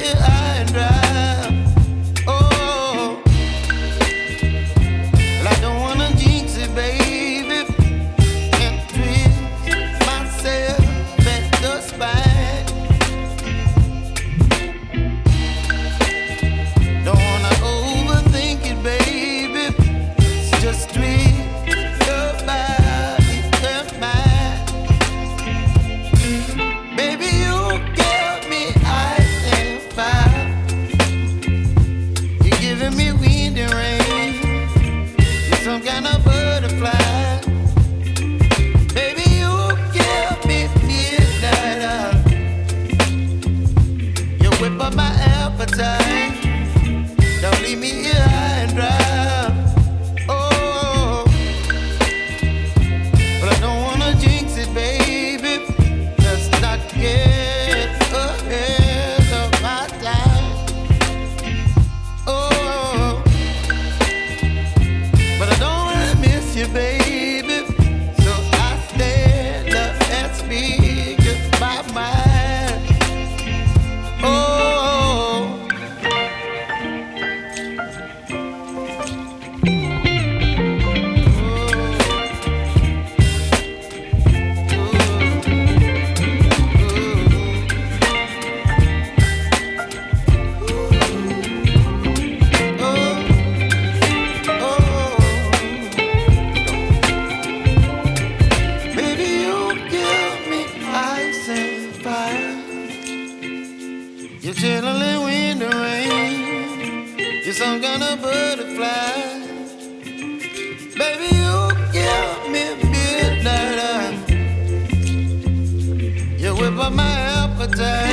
here high and dry. Oh, well, I don't wanna jinx it, baby, and twist myself at the spine. Don't wanna overthink it, baby. It's just twist your body and mine. Baby, you give me ice and fire. You're giving me wind and rain. You're some kind of butterfly. Baby, you give me midnight. You whip up my appetite. Don't leave me here high and dry. Oh, but I don't wanna jinx it, baby. Let's not get ahead of my time. Oh, but I don't wanna miss you, baby. So I stand up and speak my mind. Oh. Baby, you give me ice and fire. You're chilling wind and rain. You're some kind of butterfly. Baby, you give me midnight. You whip up my appetite.